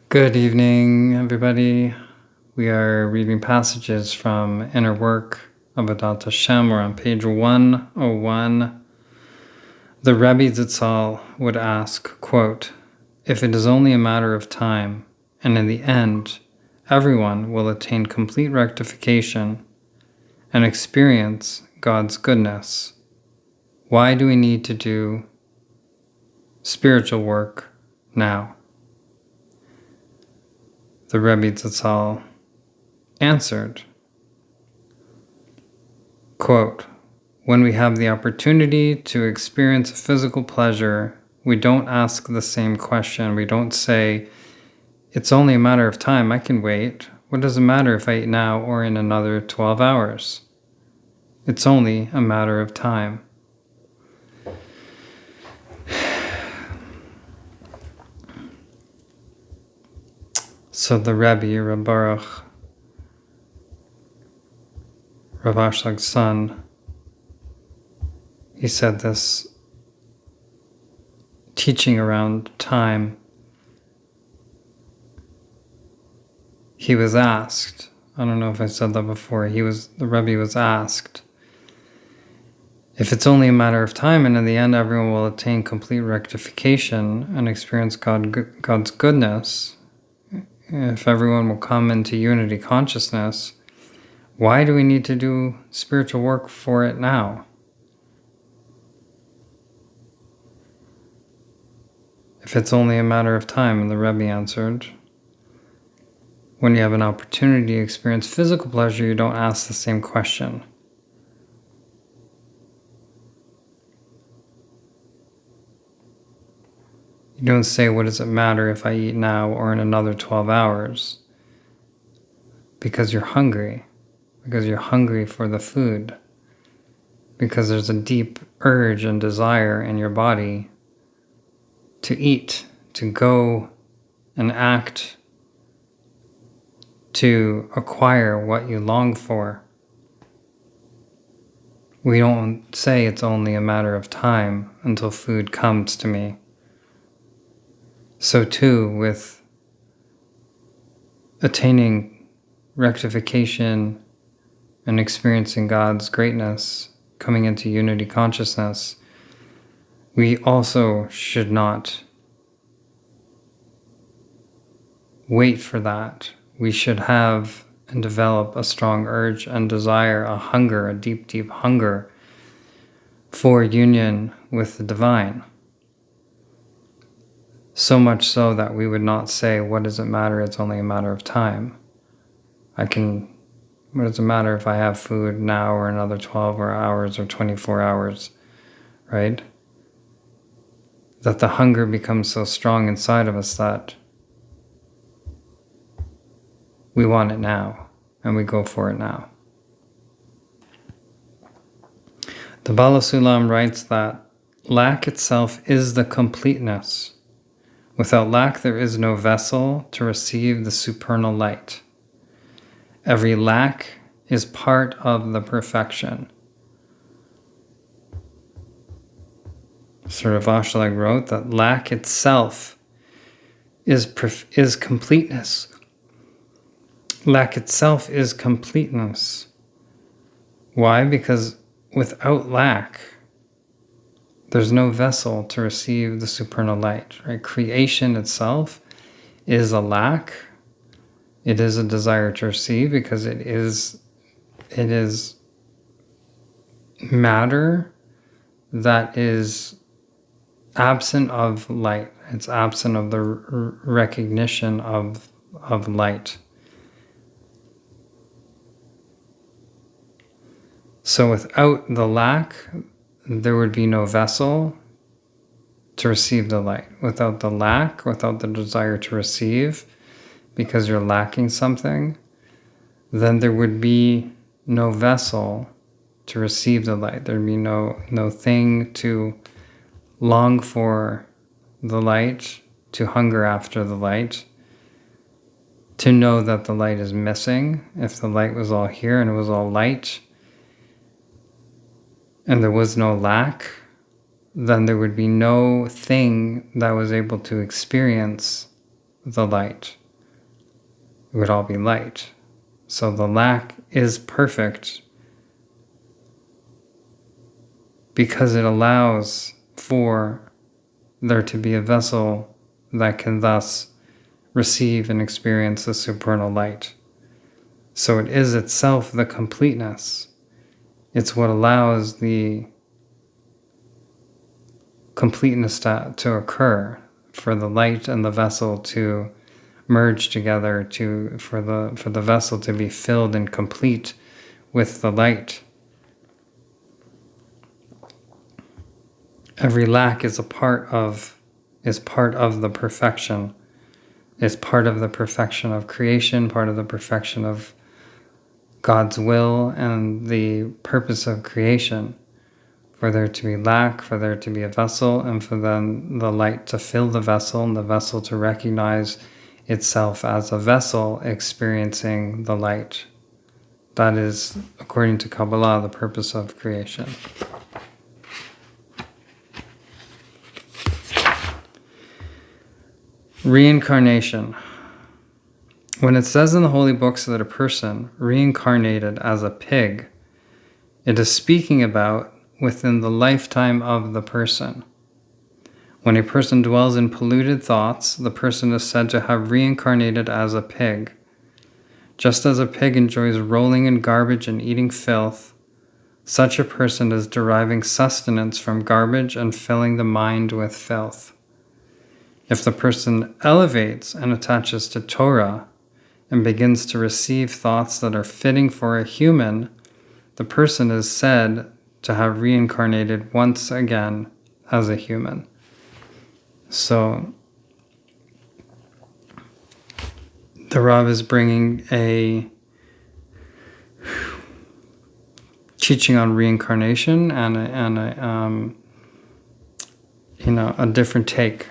Good evening, everybody. We are reading passages from Inner Work of Adat Hashem. We're on page 101. The Rebbe Zatzal would ask, quote, if it is only a matter of time, and in the end, everyone will attain complete rectification and experience God's goodness, why do we need to do spiritual work now? The Rebbe Zatzal answered, quote, when we have the opportunity to experience physical pleasure, we don't ask the same question. We don't say, it's only a matter of time, I can wait. What does it matter if I eat now or in another 12 hours? It's only a matter of time. So the Rebbe, Reb Baruch, Rav Ashlag's son, he said this teaching around time. He was asked, I don't know if I said that before, the Rebbe was asked, if it's only a matter of time and in the end everyone will attain complete rectification and experience God's goodness, if everyone will come into unity consciousness, why do we need to do spiritual work for it now? If it's only a matter of time, and the Rebbe answered, when you have an opportunity to experience physical pleasure, you don't ask the same question. You don't say, what does it matter if I eat now or in another 12 hours? Because you're hungry. Because you're hungry for the food. Because there's a deep urge and desire in your body to eat, to go and act, to acquire what you long for. We don't say it's only a matter of time until food comes to me. So too with attaining rectification and experiencing God's greatness, coming into unity consciousness, we also should not wait for that. We should have and develop a strong urge and desire, a hunger, a deep, deep hunger for union with the divine. So much so that we would not say, what does it matter? It's only a matter of time. What does it matter if I have food now or another 12 hours or 24 hours, right? That the hunger becomes so strong inside of us that we want it now and we go for it now. The Bala Sulam writes that lack itself is the completeness. Without lack, there is no vessel to receive the supernal light. Every lack is part of the perfection. Sir Rav Ashlag wrote that lack itself is completeness. Lack itself is completeness. Why? Because without lack, there's no vessel to receive the supernal light. Right? Creation itself is a lack. It is a desire to receive because it is matter that is absent of light. It's absent of the recognition of light. So without the lack, there would be no vessel to receive the light. Without the lack, without the desire to receive, because you're lacking something, then there would be no vessel to receive the light. There'd be no thing to long for the light, to hunger after the light, to know that the light is missing. If the light was all here and it was all light, and there was no lack, then there would be no thing that was able to experience the light. It would all be light. So the lack is perfect because it allows for there to be a vessel that can thus receive and experience the supernal light. So it is itself the completeness. It's what allows the completeness to occur, for the light and the vessel to merge together, for the vessel to be filled and complete with the light. Every lack is part of the perfection. Is part of the perfection of creation, part of the perfection of God's will and the purpose of creation. For there to be lack, for there to be a vessel, and for then the light to fill the vessel, and the vessel to recognize itself as a vessel experiencing the light. That is, according to Kabbalah, the purpose of creation. Reincarnation. When it says in the holy books that a person reincarnated as a pig, it is speaking about within the lifetime of the person. When a person dwells in polluted thoughts, the person is said to have reincarnated as a pig. Just as a pig enjoys rolling in garbage and eating filth, such a person is deriving sustenance from garbage and filling the mind with filth. If the person elevates and attaches to Torah and begins to receive thoughts that are fitting for a human, the person is said to have reincarnated once again as a human. So the Rav is bringing a teaching on reincarnation and a different take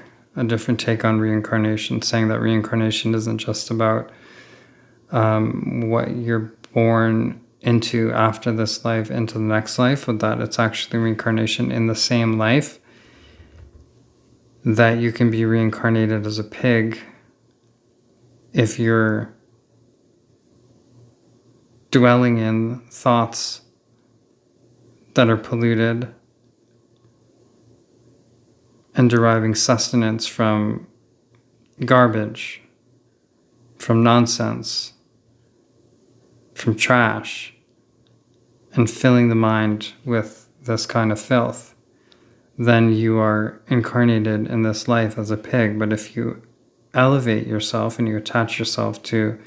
on reincarnation, saying that reincarnation isn't just about what you're born into after this life, into the next life, but that it's actually reincarnation in the same life, that you can be reincarnated as a pig if you're dwelling in thoughts that are polluted and deriving sustenance from garbage, from nonsense, from trash, and filling the mind with this kind of filth, then you are incarnated in this life as a pig. But if you elevate yourself and you attach yourself to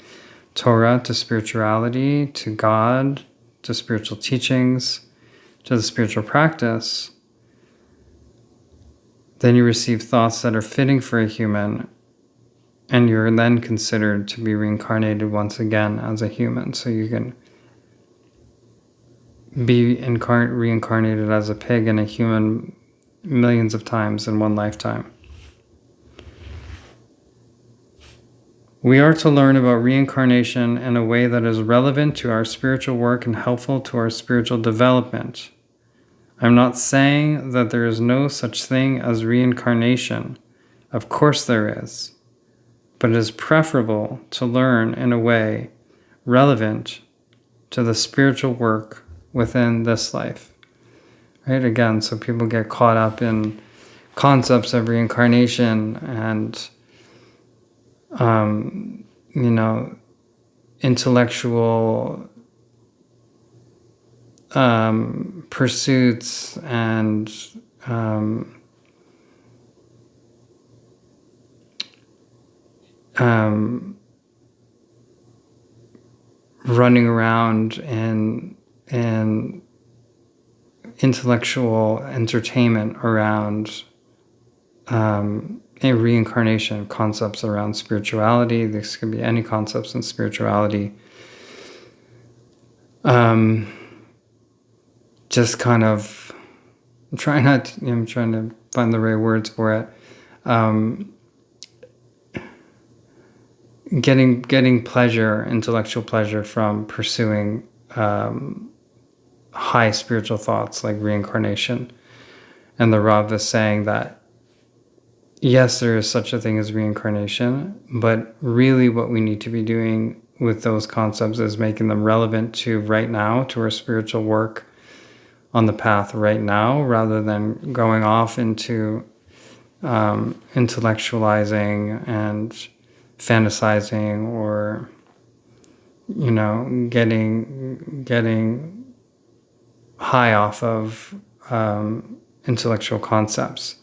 Torah, to spirituality, to God, to spiritual teachings, to the spiritual practice, then you receive thoughts that are fitting for a human, and you're then considered to be reincarnated once again as a human. So you can be reincarnated as a pig and a human millions of times in one lifetime. We are to learn about reincarnation in a way that is relevant to our spiritual work and helpful to our spiritual development. I'm not saying that there is no such thing as reincarnation. Of course there is. But it is preferable to learn in a way relevant to the spiritual work within this life. Right? Again, so people get caught up in concepts of reincarnation and intellectual pursuits and running around in intellectual entertainment around a reincarnation, concepts around spirituality. This could be any concepts in spirituality. Just kind of I'm trying to find the right words for it. Getting pleasure, intellectual pleasure from pursuing high spiritual thoughts like reincarnation. And the Rav is saying that yes, there is such a thing as reincarnation, but really what we need to be doing with those concepts is making them relevant to right now, to our spiritual work on the path right now, rather than going off into intellectualizing and fantasizing, or getting high off of intellectual concepts.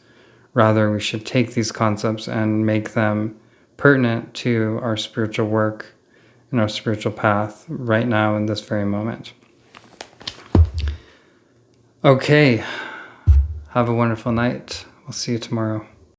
Rather, we should take these concepts and make them pertinent to our spiritual work and our spiritual path right now in this very moment. Okay, have a wonderful night. We'll see you tomorrow.